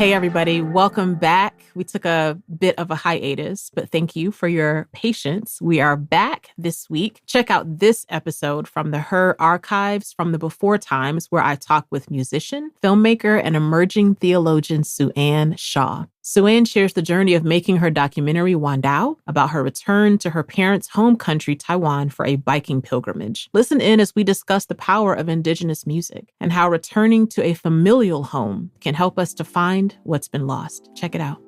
Hey, everybody. Welcome back. We took a bit of a hiatus, but thank you for your patience. We are back this week. Check out this episode from the Her Archives from the Before Times, where I talk with musician, filmmaker, and emerging theologian Sue Ann Shiah. Sue Ann shares the journey of making her documentary Wandao about her return to her parents' home country, Taiwan, for a biking pilgrimage. Listen in as we discuss the power of indigenous music and how returning to a familial home can help us to find what's been lost. Check it out.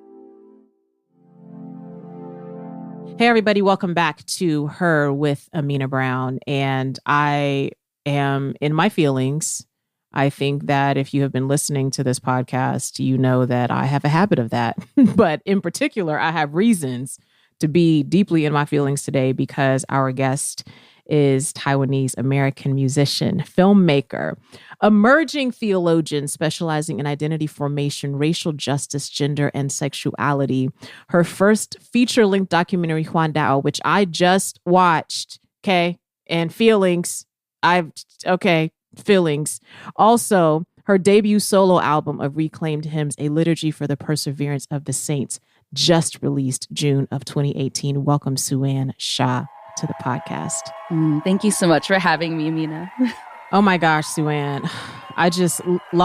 Hey, everybody. Welcome back to Her with Amena Brown. And I am in my feelings. I think that if you have been listening to this podcast, you know that I have a habit of that. But in particular, I have reasons to be deeply in my feelings today because our guest is Taiwanese American musician, filmmaker, emerging theologian specializing in identity formation, racial justice, gender, and sexuality. Her first feature-length documentary, Wandao, which I just watched, and feelings. Feelings. Also, her debut solo album of reclaimed hymns, A Liturgy for the Perseverance of the Saints, just released June of 2018. Welcome, Sue Ann Shiah, to the podcast. Thank you so much for having me, Amena. Oh my gosh, Sue Ann. I just,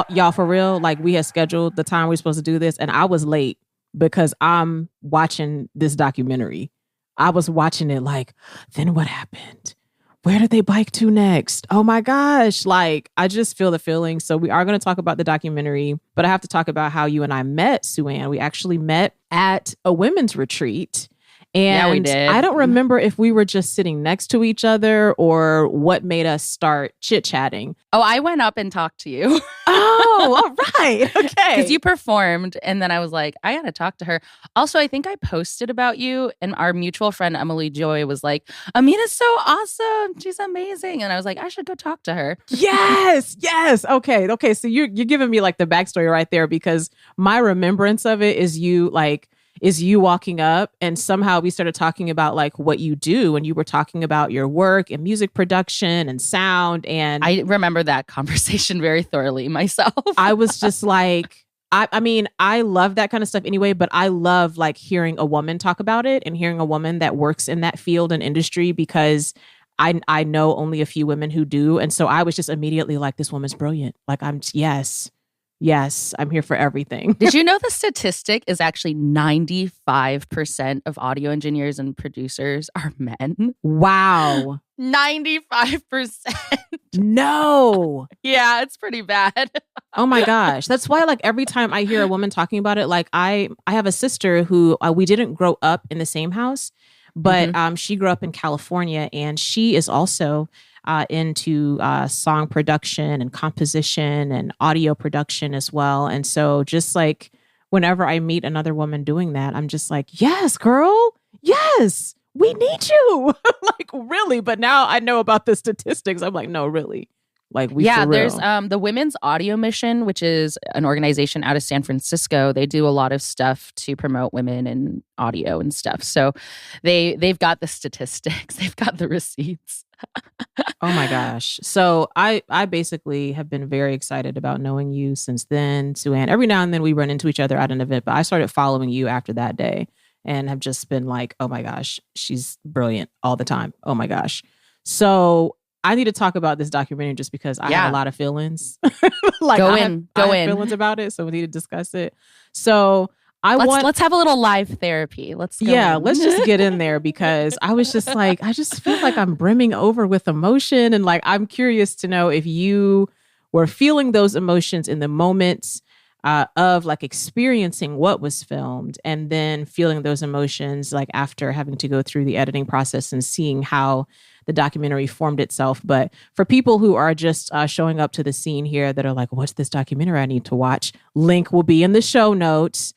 y'all, for real, like we had scheduled the time we were supposed to do this, and I was late because I'm watching this documentary. I was watching it like, then what happened? Where did they bike to next? Oh my gosh. Like, I just feel the feeling. So we are going to talk about the documentary, but I have to talk about how you and I met, Sue Ann. We actually met at a women's retreat. And yeah, we did. I don't remember if we were just sitting next to each other or what made us start chit-chatting. Oh, I went up and talked to you. Oh, all right. Okay. Because you performed, and then I was like, I got to talk to her. Also, I think I posted about you, and our mutual friend, Emily Joy, was like, Amena's so awesome. She's amazing. And I was like, I should go talk to her. Yes. Okay. So you're giving me like the backstory right there, because my remembrance of it is you walking up, and somehow we started talking about like what you do, and you were talking about your work and music production and sound. And I remember that conversation very thoroughly myself. I was just like, I mean, I love that kind of stuff anyway, but I love like hearing a woman talk about it and hearing a woman that works in that field and industry, because I know only a few women who do. And so I was just immediately like, this woman's brilliant. Like, Yes, I'm here for everything. Did you know the statistic is actually 95% of audio engineers and producers are men? Wow. 95%. No. Yeah, it's pretty bad. Oh my gosh. That's why like every time I hear a woman talking about it, like I have a sister who we didn't grow up in the same house, but she grew up in California, and she is also into song production and composition and audio production as well. And so just like whenever I meet another woman doing that, I'm just like, yes, girl. Yes, we need you. Like, really? But now I know about the statistics. I'm like, no, really. Like, there's the Women's Audio Mission, which is an organization out of San Francisco. They do a lot of stuff to promote women in audio and stuff. So they've got the statistics. They've got the receipts. Oh my gosh. So I basically have been very excited about knowing you since then, Sue Ann. Every now and then we run into each other at an event, but I started following you after that day and have just been like, oh my gosh, she's brilliant all the time. Oh my gosh. So I need to talk about this documentary just because I have a lot of feelings. Like I have feelings about it, so we need to discuss it. So let's have a little live therapy. Let's just get in there, because I was just like, I just feel like I'm brimming over with emotion, and like I'm curious to know if you were feeling those emotions in the moments of like experiencing what was filmed, and then feeling those emotions like after having to go through the editing process and seeing how the documentary formed itself. But for people who are just showing up to the scene here that are like, what's this documentary I need to watch? Link will be in the show notes.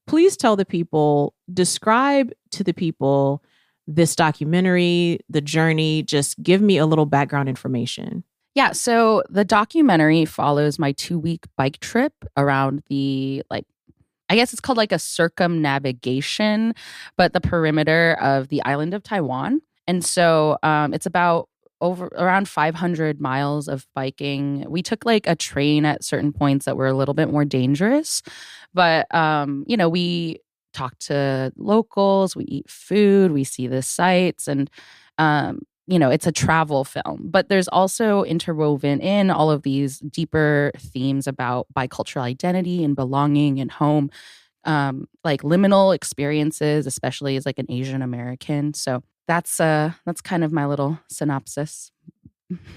Please tell the people, describe to the people this documentary, the journey. Just give me a little background information. Yeah, so the documentary follows my 2-week bike trip around the, I guess it's called like a circumnavigation, but the perimeter of the island of Taiwan. And so it's about over around 500 miles of biking. We took like a train at certain points that were a little bit more dangerous, but we talk to locals, we eat food, we see the sights, and it's a travel film. But there's also interwoven in all of these deeper themes about bicultural identity and belonging and home, like liminal experiences, especially as like an Asian American. So that's kind of my little synopsis.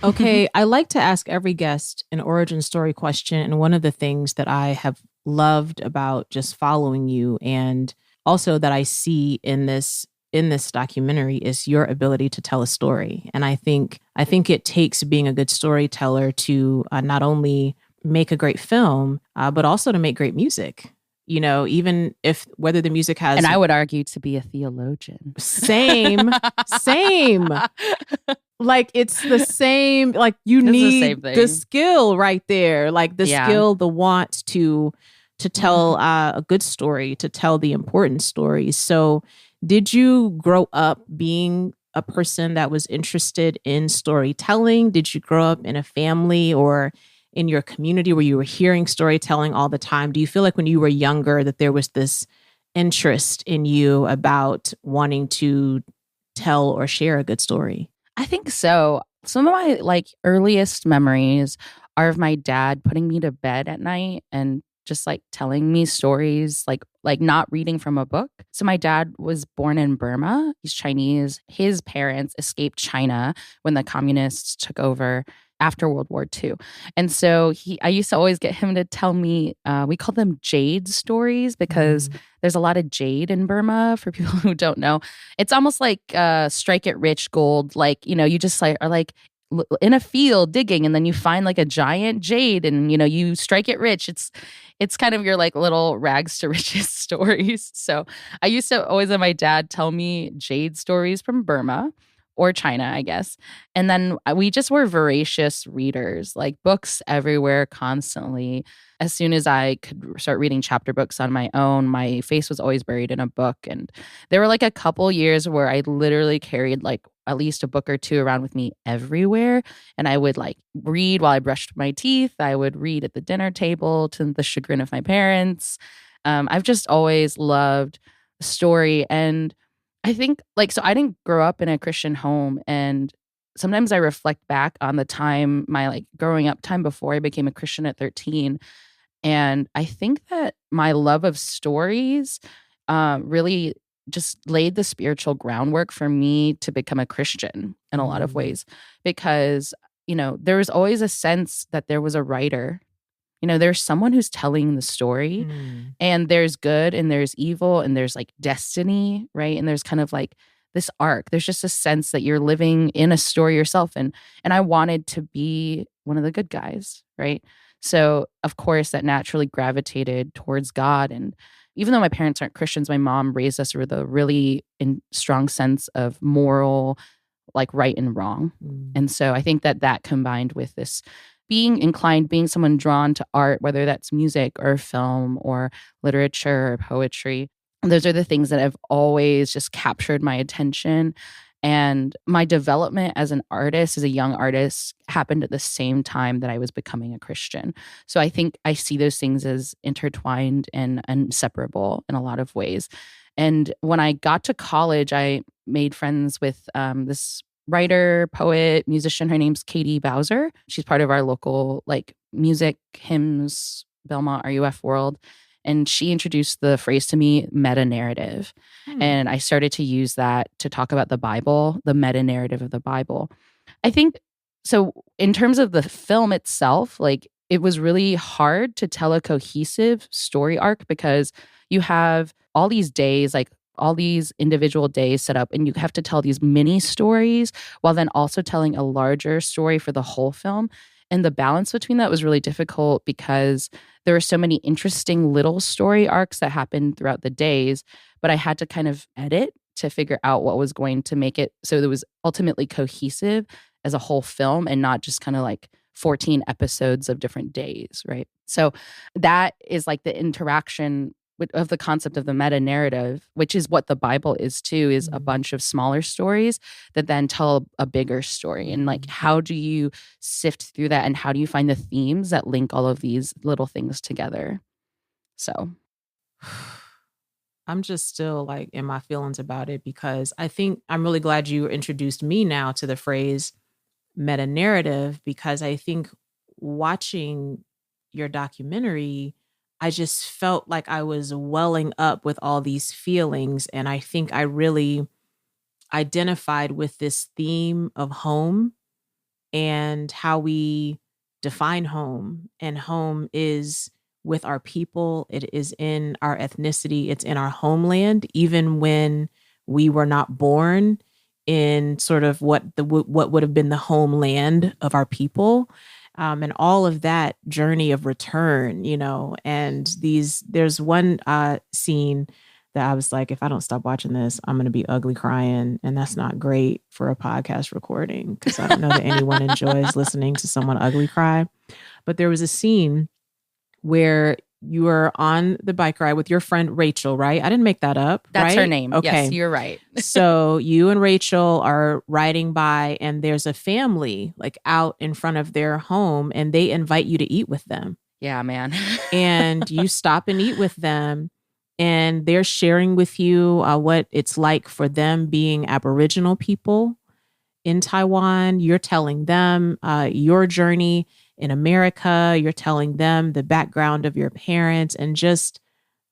Okay, I like to ask every guest an origin story question. And one of the things that I have loved about just following you, and also that I see in this documentary, is your ability to tell a story. And I think it takes being a good storyteller to not only make a great film, but also to make great music. Even if whether the music has, and I would argue to be a theologian. Same. Like it's the same, like you need the skill right there, like the skill, the want to tell a good story, to tell the important stories. So did you grow up being a person that was interested in storytelling? Did you grow up in a family or in your community where you were hearing storytelling all the time? Do you feel like when you were younger that there was this interest in you about wanting to tell or share a good story? I think so. Some of my like earliest memories are of my dad putting me to bed at night and just like telling me stories, like not reading from a book. So my dad was born in Burma. He's Chinese. His parents escaped China when the communists took over after World War II. And so I used to always get him to tell me, we call them jade stories because there's a lot of jade in Burma, for people who don't know. It's almost like strike it rich gold. Like, you just like are like in a field digging and then you find like a giant jade and, you strike it rich. It's kind of your like little rags to riches stories. So I used to always have my dad tell me jade stories from Burma or China, I guess. And then we just were voracious readers, like books everywhere constantly. As soon as I could start reading chapter books on my own, my face was always buried in a book. And there were like a couple years where I literally carried like at least a book or two around with me everywhere. And I would like read while I brushed my teeth. I would read at the dinner table to the chagrin of my parents. I've just always loved story. And I think so I didn't grow up in a Christian home, and sometimes I reflect back on the time, my like growing up time before I became a Christian at 13. And I think that my love of stories really just laid the spiritual groundwork for me to become a Christian in a lot of ways, because, there was always a sense that there was a writer. There's someone who's telling the story, and there's good and there's evil and there's like destiny, right? And there's kind of like this arc. There's just a sense that you're living in a story yourself. And I wanted to be one of the good guys, right? So of course that naturally gravitated towards God. And even though my parents aren't Christians, my mom raised us with a really strong sense of moral, like right and wrong. And so I think that combined with this being someone drawn to art, whether that's music or film or literature or poetry, those are the things that have always just captured my attention. And my development as an artist, as a young artist, happened at the same time that I was becoming a Christian. So I think I see those things as intertwined and inseparable in a lot of ways. And when I got to college, I made friends with this writer, poet, musician. Her name's Katie Bowser. She's part of our local like music, hymns, Belmont RUF world. And she introduced the phrase to me, meta narrative. And I started to use that to talk about the Bible, the meta narrative of the Bible. I think so in terms of the film itself, like it was really hard to tell a cohesive story arc because you have all these days, like all these individual days set up, and you have to tell these mini stories while then also telling a larger story for the whole film. And the balance between that was really difficult because there were so many interesting little story arcs that happened throughout the days, but I had to kind of edit to figure out what was going to make it so it was ultimately cohesive as a whole film and not just kind of like 14 episodes of different days, right? So that is like the interaction of the concept of the meta narrative, which is what the Bible is too, is a bunch of smaller stories that then tell a bigger story. And like, how do you sift through that, and how do you find the themes that link all of these little things together? So I'm just still like in my feelings about it, because I think I'm really glad you introduced me now to the phrase meta narrative, because I think watching your documentary, I just felt like I was welling up with all these feelings. And I think I really identified with this theme of home and how we define home. And home is with our people, it is in our ethnicity, it's in our homeland, even when we were not born in sort of what would have been the homeland of our people. And all of that journey of return, and there's one scene that I was like, if I don't stop watching this, I'm going to be ugly crying. And that's not great for a podcast recording, because I don't know that anyone enjoys listening to someone ugly cry. But there was a scene where you were on the bike ride with your friend Rachel, right? I didn't make that up. That's right? her name. Okay. Yes, you're right. So you and Rachel are riding by, and there's a family like out in front of their home, and they invite you to eat with them. Yeah, man. And you stop and eat with them, and they're sharing with you what it's like for them being Aboriginal people in Taiwan. You're telling them your journey in America. You're telling them the background of your parents, and just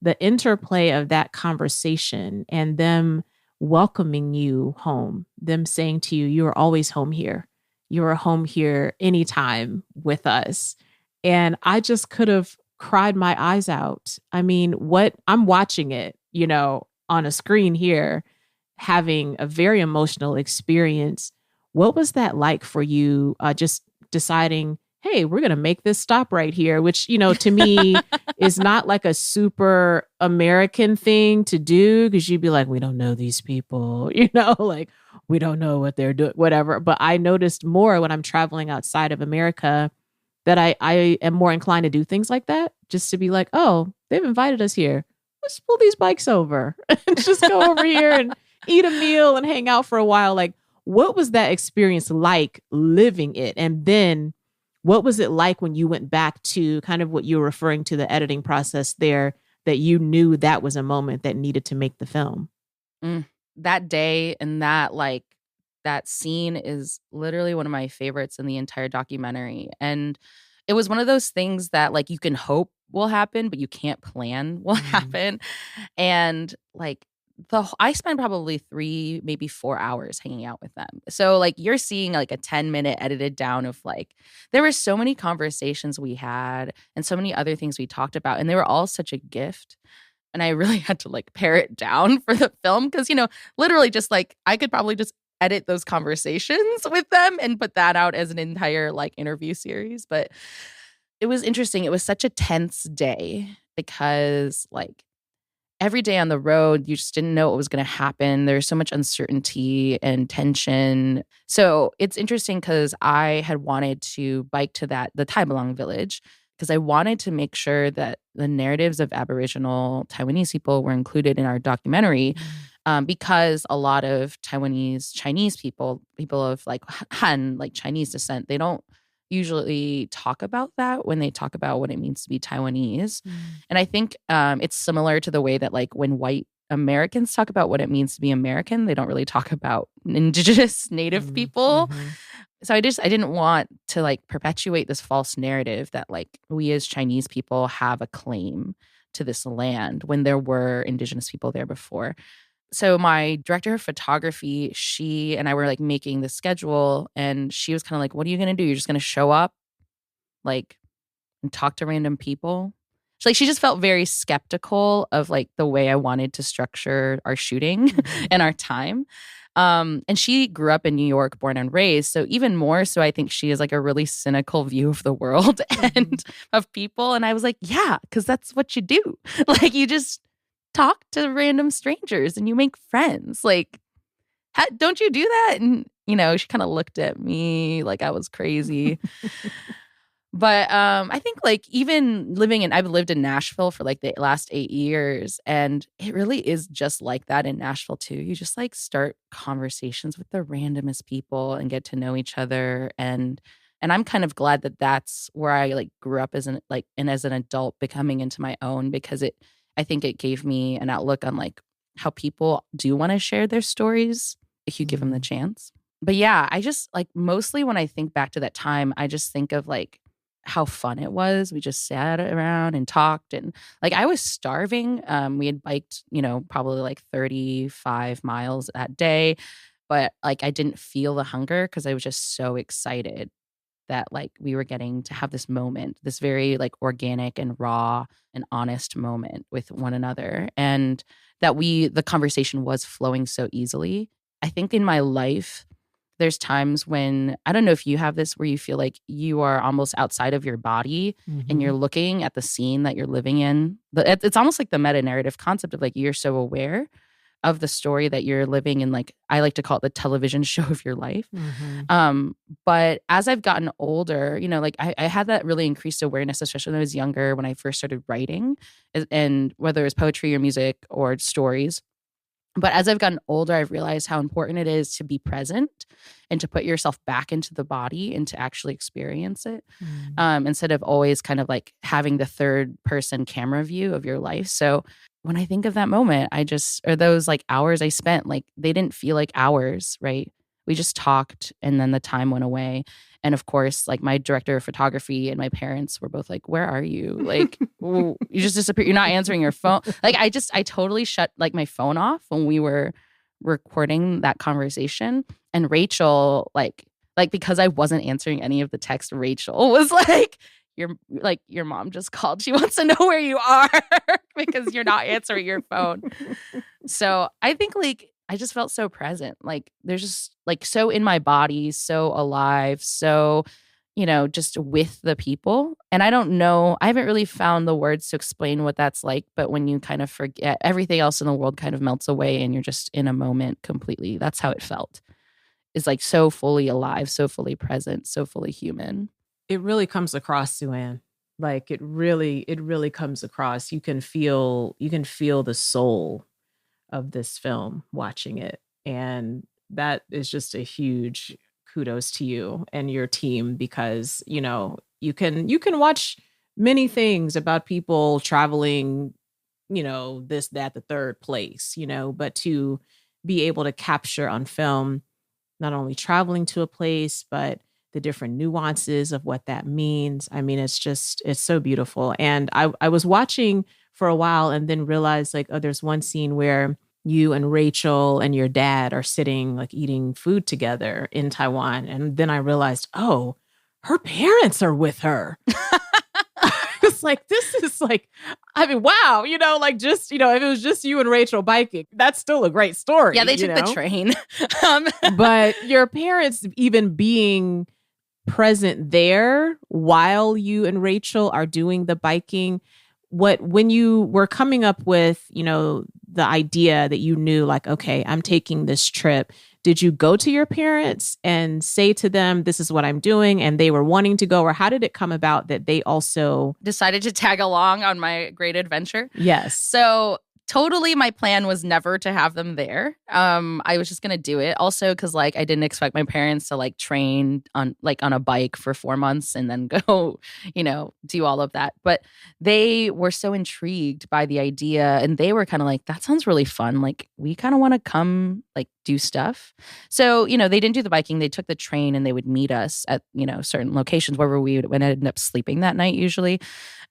the interplay of that conversation, and them welcoming you home, them saying to you, you are always home here. You are home here anytime with us. And I just could have cried my eyes out. I mean, I'm watching it, on a screen here, having a very emotional experience. What was that like for you? Just deciding, hey, we're going to make this stop right here, which, to me is not like a super American thing to do, because you'd be like, we don't know these people, like we don't know what they're doing, whatever. But I noticed more when I'm traveling outside of America that I am more inclined to do things like that, just to be like, oh, they've invited us here. Let's pull these bikes over and just go over here and eat a meal and hang out for a while. Like, what was that experience like living it? And then what was it like when you went back to kind of what you were referring to, the editing process there, that you knew that was a moment that needed to make the film? That day and that scene is literally one of my favorites in the entire documentary. And it was one of those things that like you can hope will happen, but you can't plan will happen. And like I spent probably 3, maybe 4 hours hanging out with them. So like you're seeing like a 10-minute edited down of like, there were so many conversations we had and so many other things we talked about, and they were all such a gift. And I really had to like pare it down for the film, because, literally just like I could probably just edit those conversations with them and put that out as an entire like interview series. But it was interesting. It was such a tense day, because like every day on the road, you just didn't know what was going to happen. There's so much uncertainty and tension. So it's interesting, because I had wanted to bike to the Taibalong village, because I wanted to make sure that the narratives of Aboriginal Taiwanese people were included in our documentary, because a lot of Taiwanese Chinese people of like Han, like Chinese descent, they don't usually talk about that when they talk about what it means to be Taiwanese. And I think it's similar to the way that like when white Americans talk about what it means to be American, they don't really talk about indigenous native people. So I didn't want to like perpetuate this false narrative that like we as Chinese people have a claim to this land when there were indigenous people there before. So my director of photography, she and I were like making the schedule, and she was kind of like, what are you going to do? You're just going to show up like and talk to random people? She just felt very skeptical of like the way I wanted to structure our shooting and our time. And she grew up in New York, born and raised. So even more so, I think she has like a really cynical view of the world and of people. And I was like, yeah, because that's what you do. Like you just talk to random strangers and you make friends. Like, don't you do that? And, she kind of looked at me like I was crazy. But I think like even I've lived in Nashville for like the last 8 years, and it really is just like that in Nashville too. You just like start conversations with the randomest people and get to know each other, and I'm kind of glad that that's where I like grew up as an adult becoming into my own, because I think it gave me an outlook on like how people do want to share their stories if you give them the chance. But yeah, I just like mostly when I think back to that time, I just think of like how fun it was. We just sat around and talked, and like I was starving. We had biked, probably like 35 miles that day, but like I didn't feel the hunger because I was just so excited that like we were getting to have this moment, this very like organic and raw and honest moment with one another, and that the conversation was flowing so easily. I think in my life there's times when, I don't know if you have this, where you feel like you are almost outside of your body and you're looking at the scene that you're living in. It's almost like the meta narrative concept of like you're so aware of the story that you're living in. Like I like to call it the television show of your life. But as I've gotten older, like I had that really increased awareness, especially when I was younger, when I first started writing, and whether it's poetry or music or stories. But as I've gotten older, I've realized how important it is to be present and to put yourself back into the body and to actually experience it, instead of always kind of like having the third person camera view of your life. So when I think of that moment, or those like hours I spent, like they didn't feel like hours, right? We just talked and then the time went away. And of course, like my director of photography and my parents were both like, "Where are you? Like, you just disappeared. You're not answering your phone." Like, I totally shut like my phone off when we were recording that conversation. And Rachel, like because I wasn't answering any of the text, Rachel was like, your mom just called. She wants to know where you are because you're not answering your phone." So I think like I just felt so present. Like there's just like so in my body, so alive, so, just with the people. And I don't know, I haven't really found the words to explain what that's like. But when you kind of forget everything else in the world kind of melts away and you're just in a moment completely, that's how it felt. It's like so fully alive, so fully present, so fully human. It really comes across, Sue Ann. Like it really comes across. You can feel the soul of this film watching it. And that is just a huge kudos to you and your team, because, you can watch many things about people traveling, this, that, the third place, but to be able to capture on film, not only traveling to a place, but the different nuances of what that means. I mean, it's so beautiful. And I was watching for a while and then realized like, oh, there's one scene where you and Rachel and your dad are sitting like eating food together in Taiwan. And then I realized, oh, her parents are with her. It's like, this is like, I mean, wow, like just, if it was just you and Rachel biking, that's still a great story. Yeah, they took the train. But your parents even being present there while you and Rachel are doing the biking, when you were coming up with, the idea that you knew like, okay, I'm taking this trip, did you go to your parents and say to them, this is what I'm doing, and they were wanting to go? Or how did it come about that they also decided to tag along on my great adventure? Yes. So totally my plan was never to have them there. I was just going to do it. Also, because like I didn't expect my parents to like train on a bike for 4 months and then go, do all of that. But they were so intrigued by the idea, and they were kind of like, that sounds really fun. Like we kind of want to come like do stuff. So, they didn't do the biking. They took the train and they would meet us at, certain locations wherever we would end up sleeping that night usually.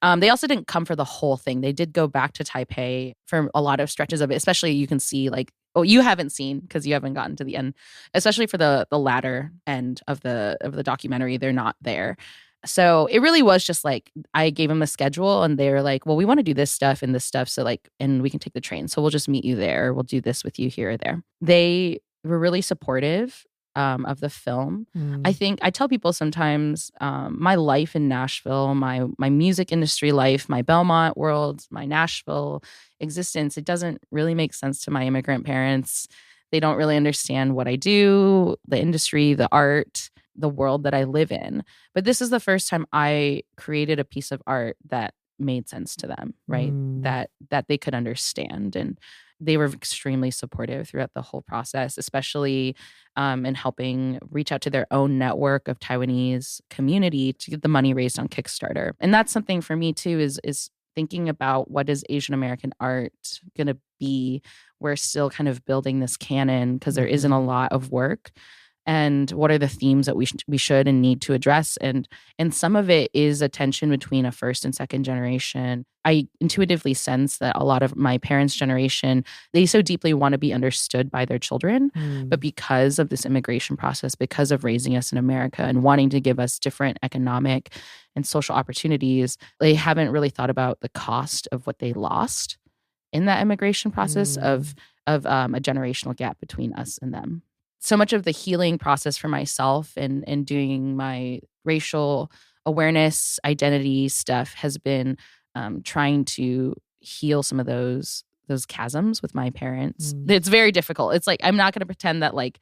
They also didn't come for the whole thing. They did go back to Taipei for a lot of stretches of it, especially you can see like, oh, you haven't seen because you haven't gotten to the end, especially for the latter end of the documentary. They're not there. So it really was just like, I gave them a schedule and they were like, well, we want to do this stuff and this stuff. So like, and we can take the train. So we'll just meet you there. We'll do this with you here or there. They were really supportive of the film. I think I tell people sometimes my life in Nashville, my music industry life, my Belmont world, my Nashville existence, it doesn't really make sense to my immigrant parents. They don't really understand what I do, the industry, the art. the world that I live in. But this is the first time I created a piece of art that made sense to them, right? That they could understand. And they were extremely supportive throughout the whole process, especially in helping reach out to their own network of Taiwanese community to get the money raised on Kickstarter. And that's something for me too, is thinking about what is Asian American art going to be. We're still kind of building this canon because there isn't a lot of work. And what are the themes that we should and need to address? And some of it is a tension between a first and second generation. I intuitively sense that a lot of my parents' generation, they so deeply want to be understood by their children. But because of this immigration process, because of raising us in America and wanting to give us different economic and social opportunities, they haven't really thought about the cost of what they lost in that immigration process of a generational gap between us and them. So much of the healing process for myself and doing my racial awareness, identity stuff has been trying to heal some of those chasms with my parents. It's very difficult. It's like, I'm not going to pretend that like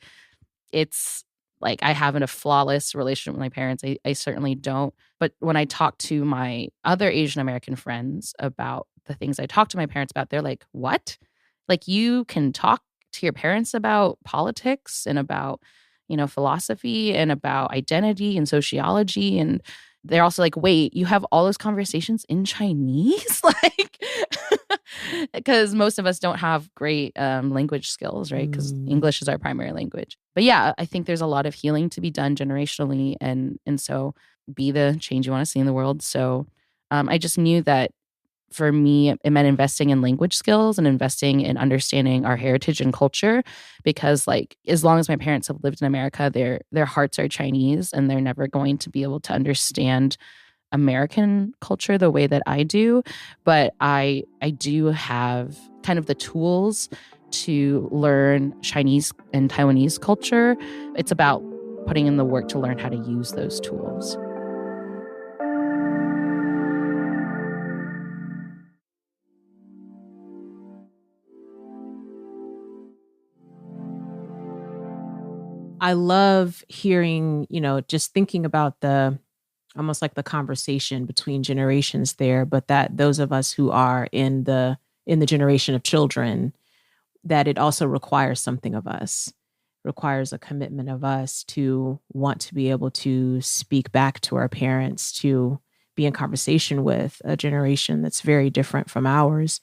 it's like I have a flawless relationship with my parents. I certainly don't. But when I talk to my other Asian American friends about the things I talk to my parents about, they're like, what? Like, you can talk to your parents about politics and about, philosophy and about identity and sociology. And they're also like, wait, you have all those conversations in Chinese? Like, because most of us don't have great language skills, right? Because English is our primary language. But yeah, I think there's a lot of healing to be done generationally. And so be the change you want to see in the world. So I just knew that for me, it meant investing in language skills and investing in understanding our heritage and culture, because like, as long as my parents have lived in America, their hearts are Chinese and they're never going to be able to understand American culture the way that I do. But I do have kind of the tools to learn Chinese and Taiwanese culture. It's about putting in the work to learn how to use those tools. I love hearing, just thinking about almost like the conversation between generations there, but that those of us who are in the generation of children, that it also requires something of us, requires a commitment of us to want to be able to speak back to our parents, to be in conversation with a generation that's very different from ours.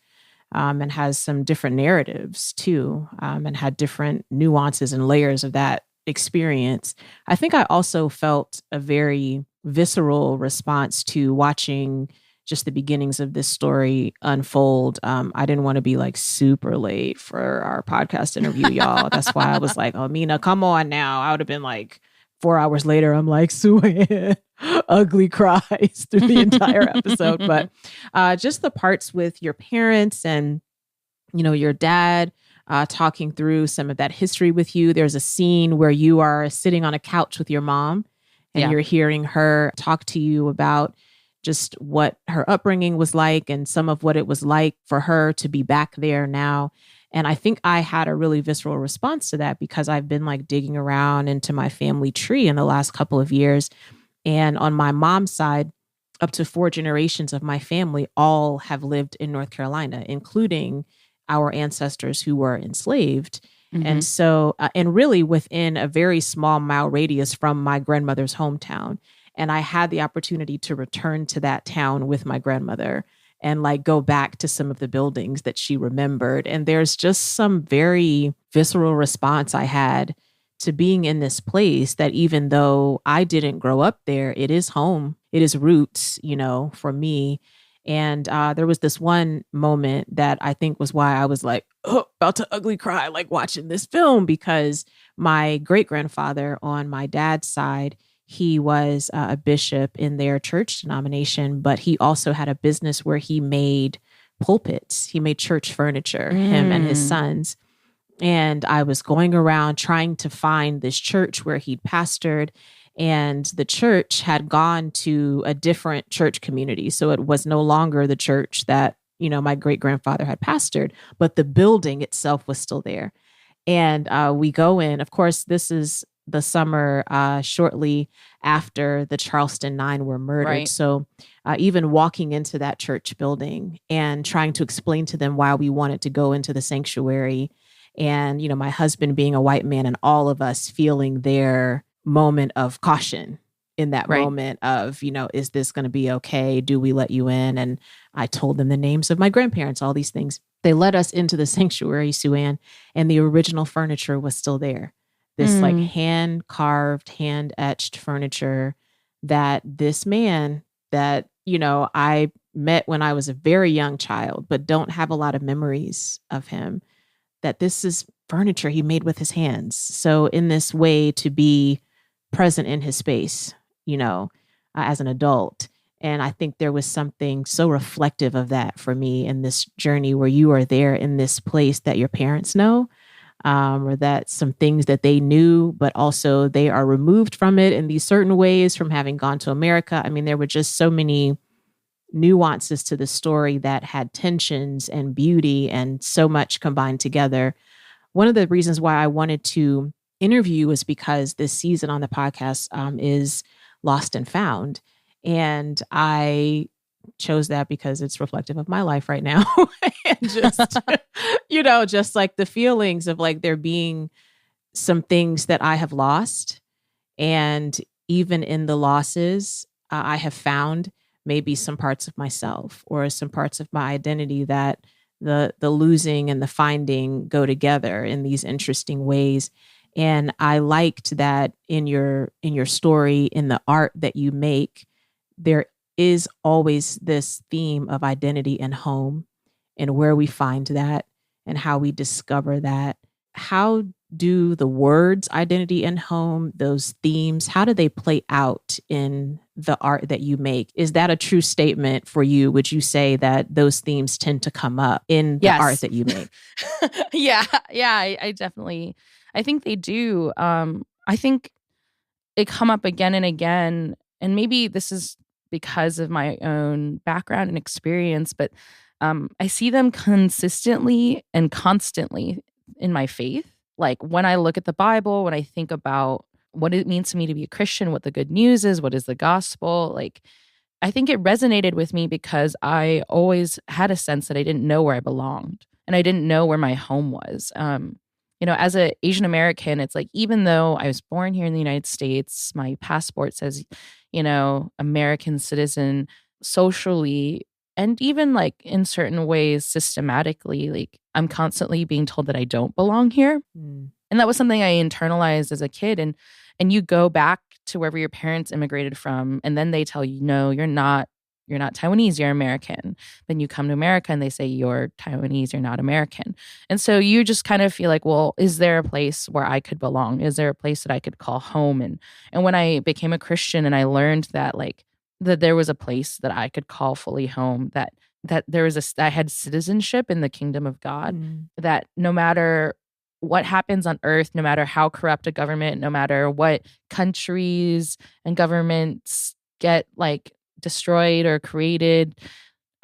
And has some different narratives too, and had different nuances and layers of that experience. I think I also felt a very visceral response to watching just the beginnings of this story unfold. I didn't want to be like super late for our podcast interview, y'all. That's why I was like, oh, Mina, come on now. I would have been like 4 hours later. I'm like, Sue Ann, ugly cries through the entire episode. But just the parts with your parents and, your dad, talking through some of that history with you. There's a scene where you are sitting on a couch with your mom and you're hearing her talk to you about just what her upbringing was like and some of what it was like for her to be back there now. And I think I had a really visceral response to that because I've been like digging around into my family tree in the last couple of years. And on my mom's side, up to 4 generations of my family all have lived in North Carolina, including our ancestors who were enslaved. And so, and really within a very small mile radius from my grandmother's hometown. And I had the opportunity to return to that town with my grandmother and like go back to some of the buildings that she remembered. And there's just some very visceral response I had to being in this place that even though I didn't grow up there, it is home. It is roots, for me. And there was this one moment that I think was why I was like, oh, about to ugly cry, like watching this film, because my great grandfather on my dad's side, he was a bishop in their church denomination, but he also had a business where he made pulpits. He made church furniture, him and his sons. And I was going around trying to find this church where he'd pastored. And the church had gone to a different church community. So it was no longer the church that, my great grandfather had pastored, but the building itself was still there. And we go in, of course, this is the summer shortly after the Charleston Nine were murdered. Right. So even walking into that church building and trying to explain to them why we wanted to go into the sanctuary, and, you know, my husband being a white man and all of us feeling their moment of caution in that Right. moment of, you know, is this going to be okay? Do we let you in? And I told them the names of my grandparents, all these things. They let us into the sanctuary, Sue Ann, and the original furniture was still there. This like hand carved, hand etched furniture that this man that, you know, I met when I was a very young child, but don't have a lot of memories of him, that this is furniture he made with his hands. So in this way to be present in his space, you know, as an adult. And I think there was something so reflective of that for me in this journey where you are there in this place that your parents know, or that some things that they knew, but also they are removed from it in these certain ways from having gone to America. I mean, there were just so many nuances to the story that had tensions and beauty and so much combined together. One of the reasons why I wanted to interview you was because this season on the podcast is Lost and Found. And I chose that because it's reflective of my life right now. And just, you know, just like the feelings of like there being some things that I have lost. And even in the losses, I have found maybe some parts of myself or some parts of my identity that the losing and the finding go together in these interesting ways. And I liked that in your story, in the art that you make, there is always this theme of identity and home and where we find that and how we discover that. How do the words identity and home, those themes, how do they play out in the art that you make? Is that a true statement for you? Would you say that those themes tend to come up in the art that you make? Yeah. I definitely, I think they do. I think it come up again and again, and maybe this is because of my own background and experience, but I see them consistently and constantly in my faith. Like when I look at the Bible, when I think about what it means to me to be a Christian, what the good news is, what is the gospel, like I think it resonated with me because I always had a sense that I didn't know where I belonged and I didn't know where my home was. You know, as an Asian American, it's like, even though I was born here in the United States, my passport says, you know, American citizen, socially, and even like in certain ways, systematically, like I'm constantly being told that I don't belong here. And that was something I internalized as a kid. And you go back to wherever your parents immigrated from, and then they tell you, no, you're not Taiwanese, you're American. Then you come to America and they say you're Taiwanese, you're not American. And so you just kind of feel like, well, is there a place where I could belong? Is there a place that I could call home? And when I became a Christian and I learned that like that there was a place that I could call fully home, that there was I had citizenship in the kingdom of God, that no matter what happens on earth, no matter how corrupt a government, no matter what countries and governments get like destroyed or created.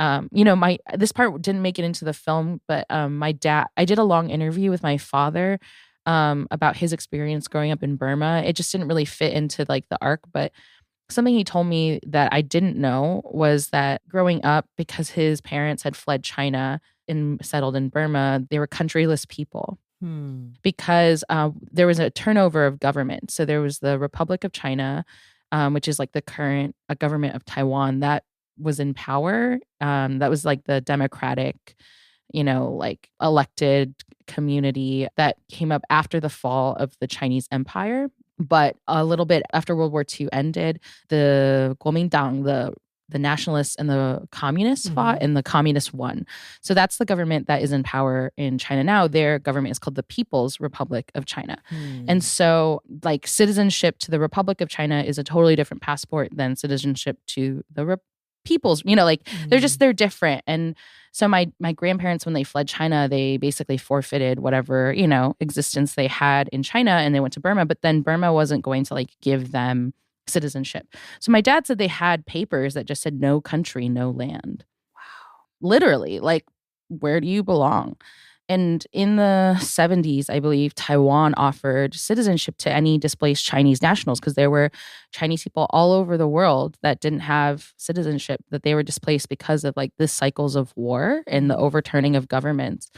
You know, this part didn't make it into the film, but my dad, I did a long interview with my father about his experience growing up in Burma. It just didn't really fit into like the arc, but something he told me that I didn't know was that growing up, because his parents had fled China and settled in Burma, they were countryless people. Because there was a turnover of government. So there was the Republic of China, which is like the current government of Taiwan, that was in power. That was like the democratic, you know, like elected community that came up after the fall of the Chinese Empire. But a little bit after World War II ended, the Kuomintang, the nationalists and the communists fought, and the communists won. So that's the government that is in power in China now. Their government is called the People's Republic of China. And so like citizenship to the Republic of China is a totally different passport than citizenship to the people's, you know, like they're different. And so my grandparents, when they fled China, they basically forfeited whatever, you know, existence they had in China, and they went to Burma, but then Burma wasn't going to like give them citizenship. So my dad said they had papers that just said no country, no land. Wow. Literally, like, where do you belong? And in the 70s, I believe, Taiwan offered citizenship to any displaced Chinese nationals because there were Chinese people all over the world that didn't have citizenship, that they were displaced because of like the cycles of war and the overturning of governments.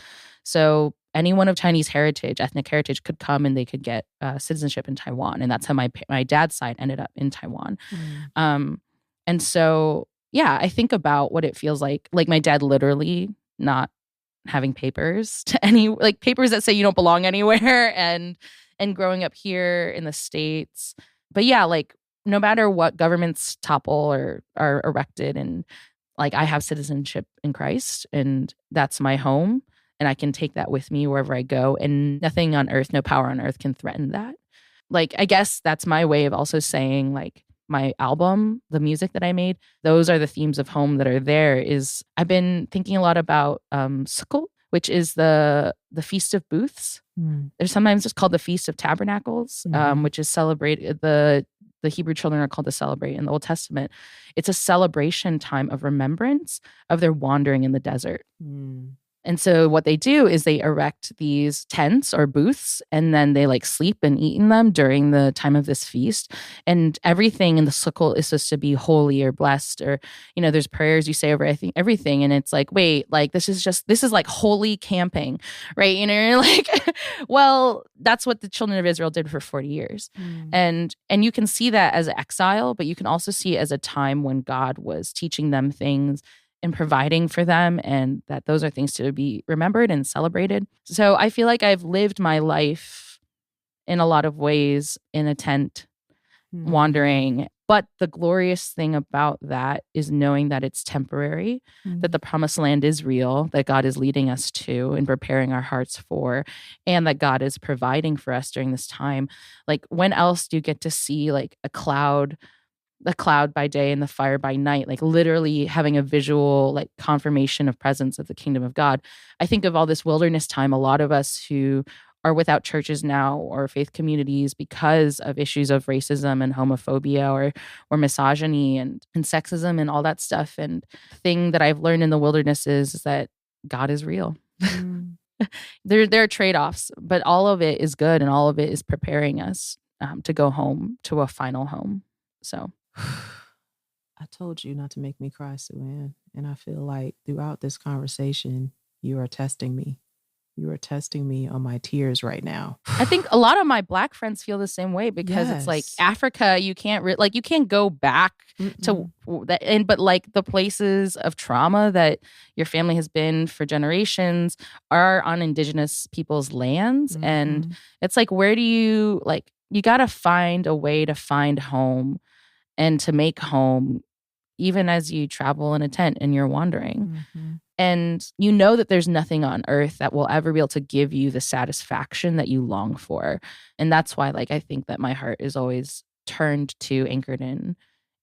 So anyone of Chinese heritage, ethnic heritage, could come and they could get citizenship in Taiwan. And that's how my dad's side ended up in Taiwan. And so, yeah, I think about what it feels like my dad literally not having papers to any like papers that say you don't belong anywhere and growing up here in the States. But yeah, like no matter what governments topple or are erected, and like I have citizenship in Christ and that's my home and I can take that with me wherever I go, and nothing on earth, no power on earth can threaten that. Like I guess that's my way of also saying like my album, the music that I made, those are the themes of home that are there. Is I've been thinking a lot about Sukkot, which is the Feast of Booths. There's sometimes it's called the Feast of Tabernacles, which is celebrated. The Hebrew children are called to celebrate in the Old Testament. It's a celebration time of remembrance of their wandering in the desert. And so what they do is they erect these tents or booths, and then they like sleep and eat in them during the time of this feast. And everything in the sukkah is supposed to be holy or blessed, or, you know, there's prayers you say over everything. And it's like, wait, like this is like holy camping, right? You know, you're like, well, that's what the children of Israel did for 40 years. And you can see that as exile, but you can also see it as a time when God was teaching them things and providing for them, and that those are things to be remembered and celebrated. So I feel like I've lived my life in a lot of ways in a tent, wandering. But the glorious thing about that is knowing that it's temporary, that the promised land is real, that God is leading us to and preparing our hearts for, and that God is providing for us during this time. Like when else do you get to see like a cloud by day and the fire by night, like literally having a visual like confirmation of presence of the kingdom of God? I think of all this wilderness time, a lot of us who are without churches now or faith communities because of issues of racism and homophobia or misogyny and sexism and all that stuff. And the thing that I've learned in the wilderness is that God is real. There are trade-offs, but all of it is good and all of it is preparing us to go home, to a final home. So I told you not to make me cry, Sue Ann. And I feel like throughout this conversation, you are testing me. You are testing me on my tears right now. I think a lot of my Black friends feel the same way because it's like Africa, you can't you can't go back to that. And but like the places of trauma that your family has been for generations are on indigenous people's lands. And it's like, where do you you got to find a way to find home and to make home, even as you travel in a tent and you're wandering. And you know that there's nothing on earth that will ever be able to give you the satisfaction that you long for. And that's why I think that my heart is always turned to, anchored in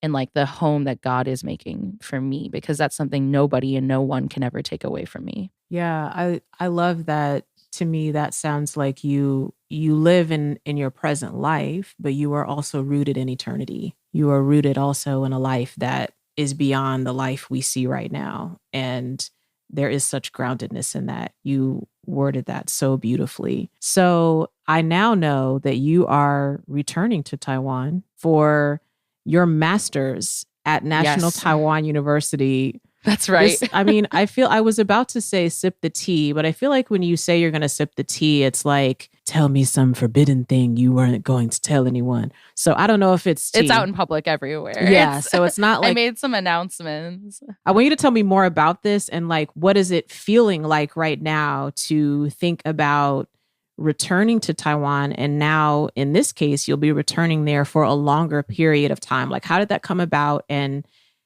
like the home that God is making for me, because that's something nobody and no one can ever take away from me. Yeah, I love that. To me, that sounds like you live in your present life, but you are also rooted in eternity. You are rooted also in a life that is beyond the life we see right now. And there is such groundedness in that. You worded that so beautifully. So I now know that you are returning to Taiwan for your master's at National Taiwan University. That's right. I was about to say sip the tea, but I feel like when you say you're going to sip the tea, it's like, tell me some forbidden thing you weren't going to tell anyone. So I don't know if it's tea. It's out in public everywhere. Yeah. So it's not like... I made some announcements. I want you to tell me more about this and what is it feeling like right now to think about returning to Taiwan? And now in this case, you'll be returning there for a longer period of time. How did that come about? And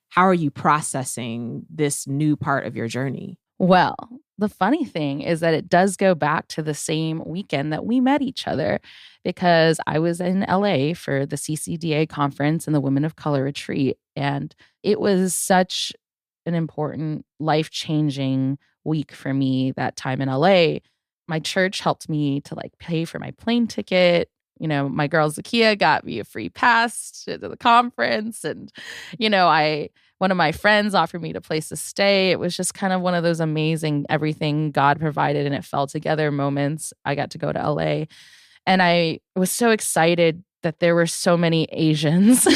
how are you processing this new part of your journey? Well, the funny thing is that it does go back to the same weekend that we met each other, because I was in LA for the CCDA conference and the Women of Color retreat. And it was such an important, life-changing week for me that time in LA. My church helped me to pay for my plane ticket. my girl Zakia got me a free pass to the conference. And, one of my friends offered me a place to stay. It was just kind of one of those amazing everything God provided and it fell together moments. I got to go to LA and I was so excited that there were so many Asians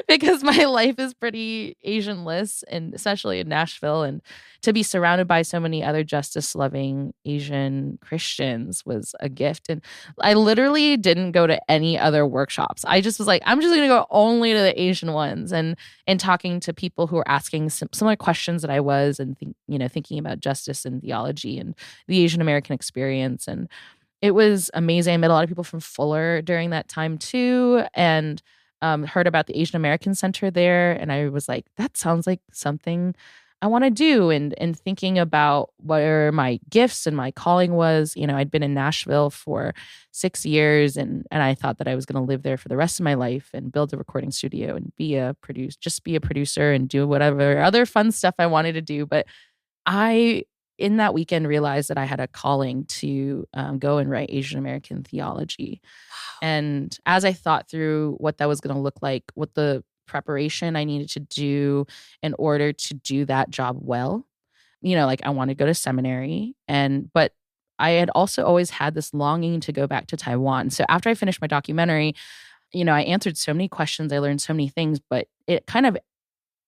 because my life is pretty Asianless, and especially in Nashville. And to be surrounded by so many other justice loving Asian Christians was a gift. And I literally didn't go to any other workshops. I just was like, I'm just going to go only to the Asian ones, and talking to people who were asking similar questions that I was, and thinking about justice and theology and the Asian American experience. And it was amazing. I met a lot of people from Fuller during that time too, and heard about the Asian American Center there. And I was like, that sounds like something I want to do. And thinking about where my gifts and my calling was, I'd been in Nashville for 6 years, and I thought that I was going to live there for the rest of my life and build a recording studio and be a producer and do whatever other fun stuff I wanted to do. But I, in that weekend, realized that I had a calling to go and write Asian American theology. And as I thought through what that was going to look like, what the preparation I needed to do in order to do that job well, I wanted to go to seminary, but I had also always had this longing to go back to Taiwan. So after I finished my documentary, I answered so many questions, I learned so many things, but it kind of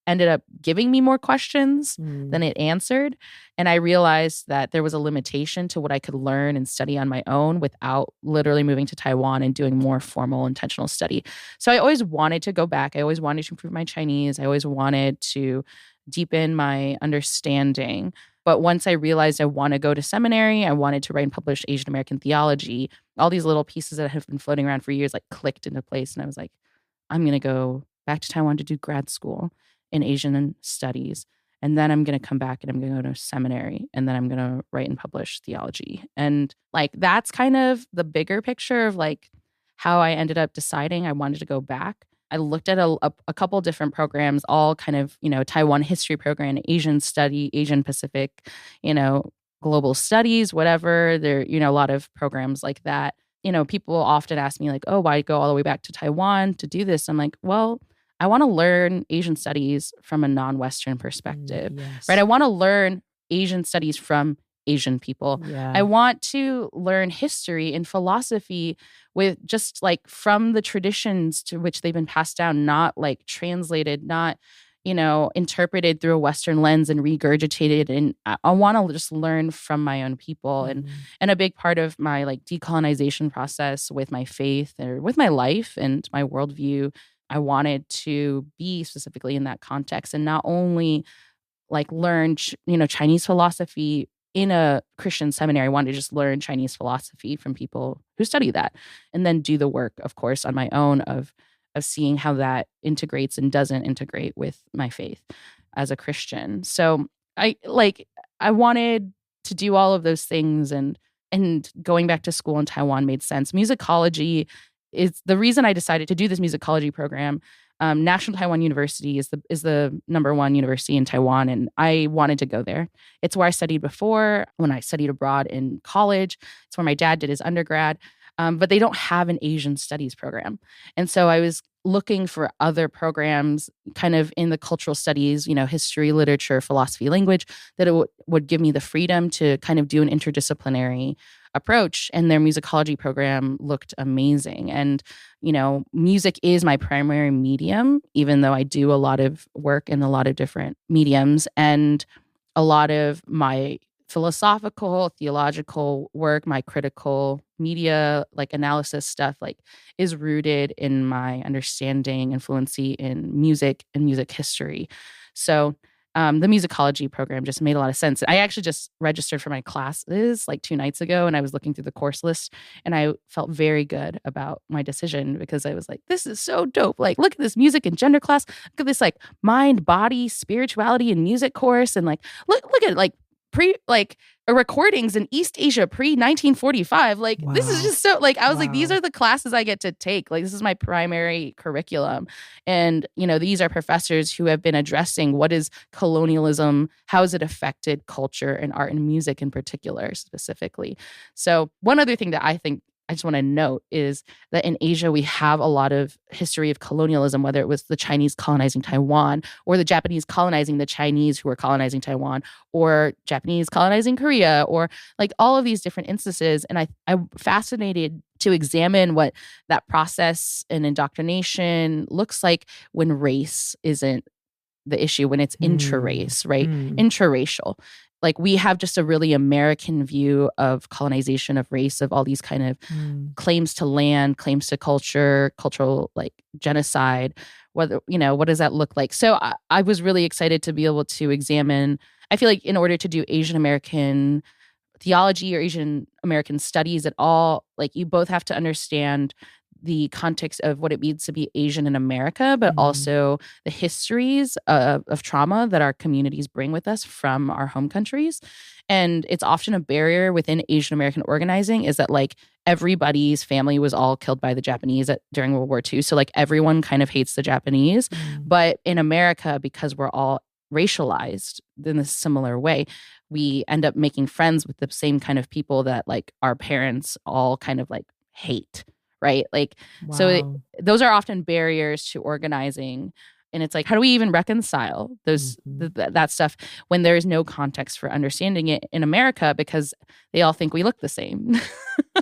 ended up giving me more questions than it answered. And I realized that there was a limitation to what I could learn and study on my own without literally moving to Taiwan and doing more formal intentional study. So I always wanted to go back. I always wanted to improve my Chinese. I always wanted to deepen my understanding. But once I realized I want to go to seminary, I wanted to write and publish Asian American theology, all these little pieces that have been floating around for years clicked into place. And I was like, I'm going to go back to Taiwan to do grad school in Asian studies. And then I'm going to come back and I'm going to go to seminary, and then I'm going to write and publish theology. And that's kind of the bigger picture of how I ended up deciding I wanted to go back. I looked at a couple different programs, all kind of, Taiwan history program, Asian study, Asian Pacific, global studies, whatever. There, a lot of programs like that. People often ask me oh, why go all the way back to Taiwan to do this? I'm like, well, I want to learn Asian studies from a non-Western perspective, yes. right? I want to learn Asian studies from Asian people. Yeah. I want to learn history and philosophy with just from the traditions to which they've been passed down, not translated, not, interpreted through a Western lens and regurgitated. And I want to just learn from my own people. And a big part of my decolonization process with my faith or with my life and my worldview, I wanted to be specifically in that context and not only learn, Chinese philosophy in a Christian seminary. I wanted to just learn Chinese philosophy from people who study that, and then do the work, of course, on my own of seeing how that integrates and doesn't integrate with my faith as a Christian. So I wanted to do all of those things, and going back to school in Taiwan made sense. Musicology is the reason I decided to do this musicology program. National Taiwan University is the number one university in Taiwan, and I wanted to go there. It's where I studied before when I studied abroad in college. It's where my dad did his undergrad, but they don't have an Asian studies program. And so I was looking for other programs kind of in the cultural studies, history, literature, philosophy, language, that it would give me the freedom to kind of do an interdisciplinary approach. And their musicology program looked amazing. And, music is my primary medium, even though I do a lot of work in a lot of different mediums. And a lot of my philosophical, theological work, my critical media, analysis stuff, is rooted in my understanding and fluency in music and music history. So the musicology program just made a lot of sense. I actually just registered for my classes 2 nights ago, and I was looking through the course list, and I felt very good about my decision because I was like, this is so dope. Look at this music and gender class. Look at this mind, body, spirituality and music course. And look at recordings in East Asia pre-1945. Wow. This is just so I was Wow. these are the classes I get to take. This is my primary curriculum. And, these are professors who have been addressing what is colonialism, how has it affected culture and art and music in particular, specifically. So one other thing that I think I just want to note is that in Asia, we have a lot of history of colonialism, whether it was the Chinese colonizing Taiwan or the Japanese colonizing the Chinese who were colonizing Taiwan or Japanese colonizing Korea or like all of these different instances. And I'm fascinated to examine what that process and indoctrination looks like when race isn't the issue, when it's intra-race, right? Intraracial. Like we have just a really American view of colonization of race, of all these kind of claims to land, claims to culture, cultural like genocide. Whether, what does that look like? So I was really excited to be able to examine. I feel like in order to do Asian American theology or Asian American studies at all, like you both have to understand the context of what it means to be Asian in America, but also the histories of trauma that our communities bring with us from our home countries. And it's often a barrier within Asian American organizing is that like everybody's family was all killed by the Japanese during World War II. So like everyone kind of hates the Japanese. But in America, because we're all racialized in a similar way, we end up making friends with the same kind of people that like our parents all kind of like hate. Right. Like, so those are often barriers to organizing. And it's like, how do we even reconcile those that stuff when there is no context for understanding it in America because they all think we look the same?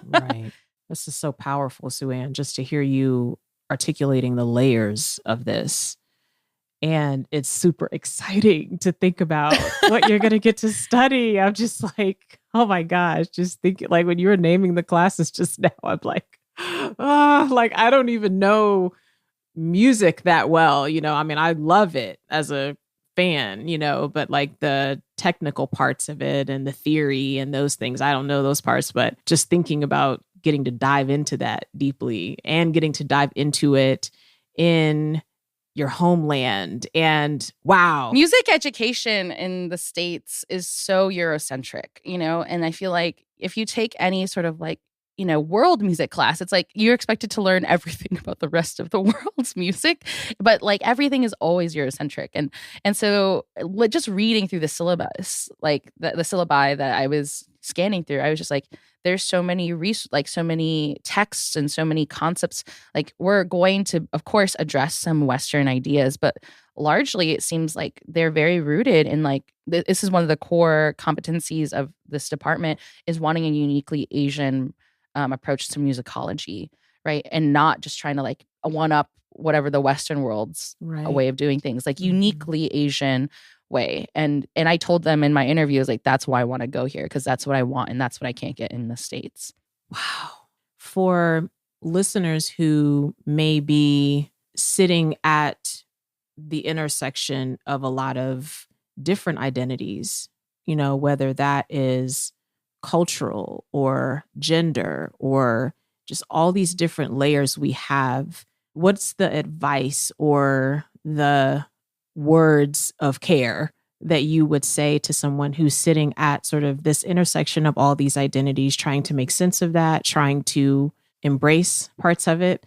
Right. This is so powerful, Sue Ann, just to hear you articulating the layers of this. And it's super exciting to think about what you're going to get to study. I'm just like, oh my gosh, just thinking like when you were naming the classes just now, I'm like, like I don't even know music that well, I mean, I love it as a fan, but like the technical parts of it and the theory and those things, I don't know those parts, but just thinking about getting to dive into that deeply and getting to dive into it in your homeland. And wow. Music education in the States is so Eurocentric, and I feel like if you take any sort of like, world music class, it's like you're expected to learn everything about the rest of the world's music, but like everything is always Eurocentric. And so just reading through the syllabus, like the syllabi that I was scanning through, I was just like, there's so many so many texts and so many concepts. Like we're going to, of course, address some Western ideas, but largely it seems like they're very rooted in like, this is one of the core competencies of this department is wanting a uniquely Asian approach to musicology, right? And not just trying to like one up whatever the Western world's a way of doing things, like uniquely Asian way. And I told them in my interviews, like, that's why I want to go here because that's what I want and that's what I can't get in the States. Wow. For listeners who may be sitting at the intersection of a lot of different identities, whether that is cultural or gender or just all these different layers we have, what's the advice or the words of care that you would say to someone who's sitting at sort of this intersection of all these identities, trying to make sense of that, trying to embrace parts of it,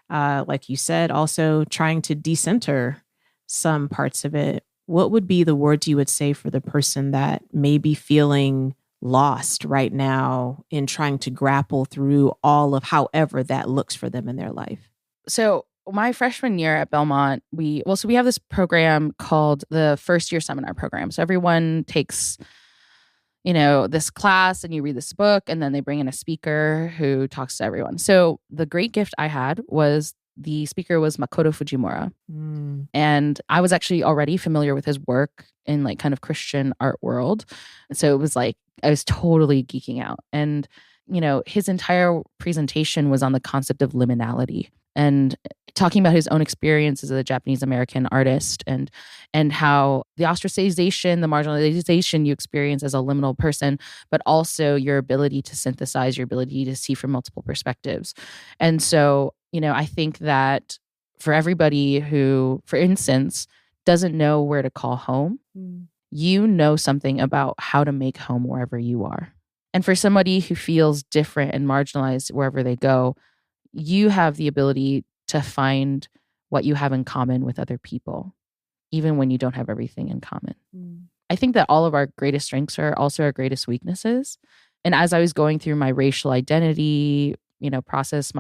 like you said, also trying to decenter some parts of it? What would be the words you would say for the person that may be feeling lost right now in trying to grapple through all of however that looks for them in their life? So my freshman year at Belmont, we have this program called the First Year Seminar Program. So everyone takes, this class and you read this book and then they bring in a speaker who talks to everyone. So the great gift I had was the speaker was Makoto Fujimura. And I was actually already familiar with his work in like kind of Christian art world. So it was like, I was totally geeking out. And, his entire presentation was on the concept of liminality and talking about his own experience as a Japanese American artist and how the ostracization, the marginalization you experience as a liminal person, but also your ability to synthesize, your ability to see from multiple perspectives. And so, I think that for everybody who, for instance, doesn't know where to call home, you know something about how to make home wherever you are. And for somebody who feels different and marginalized wherever they go, you have the ability to find what you have in common with other people, even when you don't have everything in common. I think that all of our greatest strengths are also our greatest weaknesses. And as I was going through my racial identity process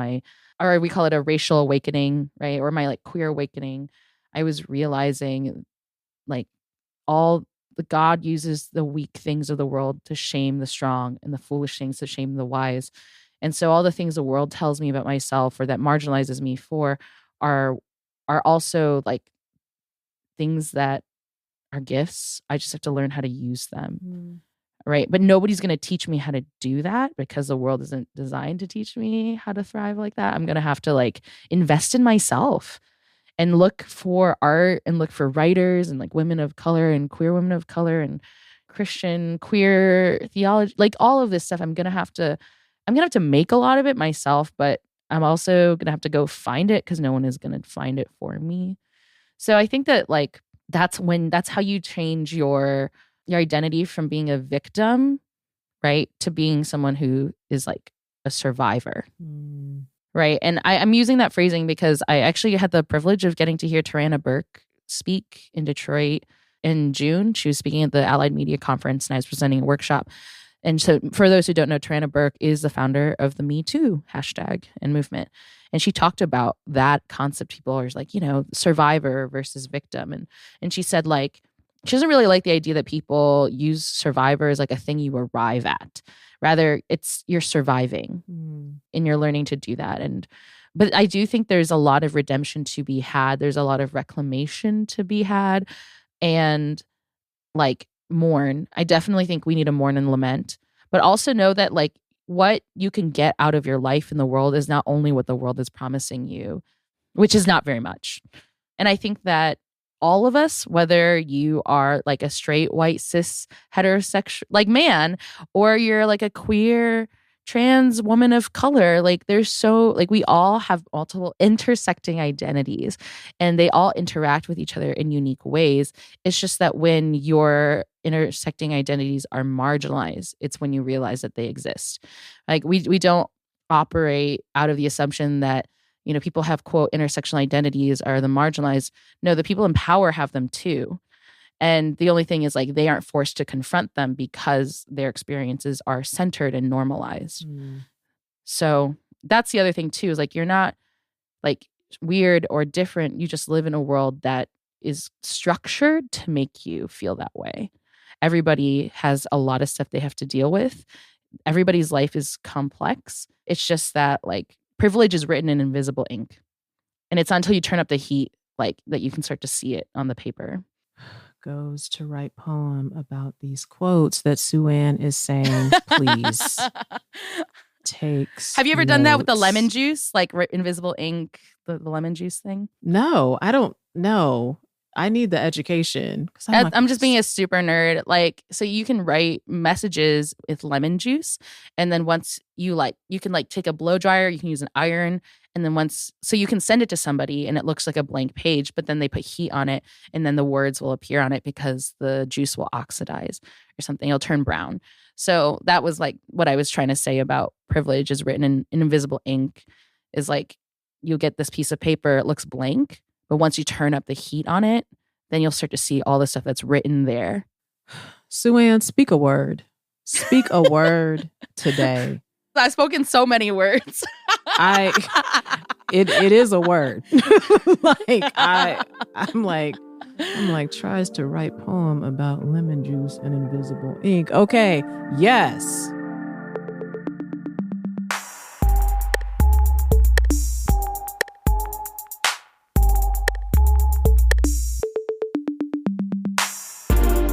or we call it a racial awakening, right? Or my like queer awakening, I was realizing like God uses the weak things of the world to shame the strong and the foolish things to shame the wise. And so all the things the world tells me about myself or that marginalizes me for are also like things that are gifts. I just have to learn how to use them. Right. But nobody's going to teach me how to do that because the world isn't designed to teach me how to thrive like that. I'm going to have to like invest in myself and look for art and look for writers and like women of color and queer women of color and Christian queer theology, like all of this stuff. I'm going to have to make a lot of it myself, but I'm also going to have to go find it because no one is going to find it for me. So I think that like, that's how you change your identity from being a victim, right, to being someone who is like a survivor. Right. And I'm using that phrasing because I actually had the privilege of getting to hear Tarana Burke speak in Detroit in June. She was speaking at the Allied Media Conference and I was presenting a workshop. And so for those who don't know, Tarana Burke is the founder of the Me Too hashtag and movement. And she talked about that concept. People are like, survivor versus victim. And she said like, she doesn't really like the idea that people use survivor as like a thing you arrive at. Rather, you're surviving and you're learning to do that. But I do think there's a lot of redemption to be had. There's a lot of reclamation to be had and like mourn. I definitely think we need to mourn and lament, but also know that like what you can get out of your life in the world is not only what the world is promising you, which is not very much. And I think that all of us, whether you are like a straight, white, cis, heterosexual, like man, or you're like a queer, trans woman of color, like we all have multiple intersecting identities and they all interact with each other in unique ways. It's just that when your intersecting identities are marginalized, it's when you realize that they exist. Like we don't operate out of the assumption that people have, quote, intersectional identities are the marginalized. No, the people in power have them too. And the only thing is like they aren't forced to confront them because their experiences are centered and normalized. So that's the other thing too, is like you're not like weird or different. You just live in a world that is structured to make you feel that way. Everybody has a lot of stuff they have to deal with. Everybody's life is complex. It's just that like privilege is written in invisible ink. And it's until you turn up the heat, like that you can start to see it on the paper. Goes to write poem about these quotes that Sue Ann is saying, please. Takes Have you ever notes. done that with the lemon juice? Like invisible ink, the lemon juice thing? No, I don't know. I need the education. I'm just being a super nerd. Like, so you can write messages with lemon juice. And then once you can like take a blow dryer, you can use an iron. And then so you can send it to somebody and it looks like a blank page, but then they put heat on it and then the words will appear on it because the juice will oxidize or something. It'll turn brown. So that was like what I was trying to say about privilege is written in invisible ink is like, you'll get this piece of paper, it looks blank. But once you turn up the heat on it, then you'll start to see all the stuff that's written there. Sue Ann, speak a word. Speak a word today. I've spoken so many words. It is a word. I'm like tries to write poem about lemon juice and invisible ink. Okay, yes.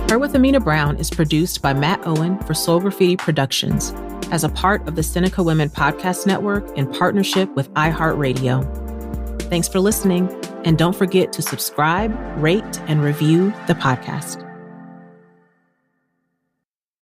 Her with Amena Brown is produced by Matt Owen for Soul Graffiti Productions as a part of the Seneca Women Podcast Network in partnership with iHeartRadio. Thanks for listening, and don't forget to subscribe, rate, and review the podcast.